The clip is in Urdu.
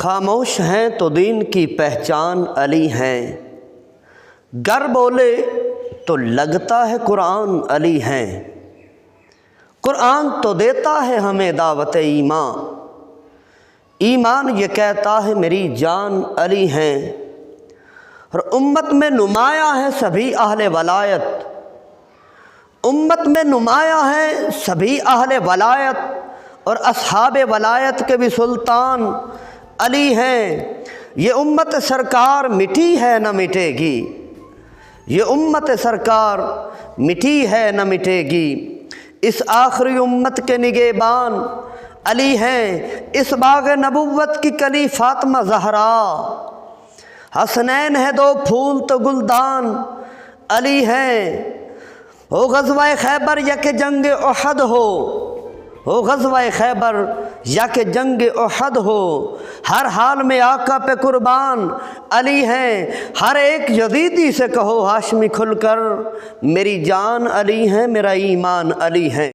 خاموش ہیں تو دین کی پہچان علی ہیں، گر بولے تو لگتا ہے قرآن علی ہیں۔ قرآن تو دیتا ہے ہمیں دعوت ایمان، ایمان یہ کہتا ہے میری جان علی ہیں۔ اور امت میں نمایاں ہے سبھی اہل ولایت، امت میں نمایاں ہے سبھی اہل ولایت، اور اصحاب ولایت کے بھی سلطان علی ہیں۔ یہ امت سرکار مٹی ہے نہ مٹے گی، یہ امت سرکار مٹی ہے نہ مٹے گی۔ اس آخری امت کے نگہبان علی ہیں، اس باغ نبوت کی کلی فاطمہ زہرا، حسنین ہے دو پھول تو گلدان علی ہیں۔ ہو غزوہ خیبر یا کہ جنگ احد ہو، ہو غزوہ خیبر یا کہ جنگ احد ہو، ہر حال میں آقا پہ قربان علی ہیں۔ ہر ایک یزیدی سے کہو ہاشمی کھل کر، میری جان علی ہیں، میرا ایمان علی ہیں۔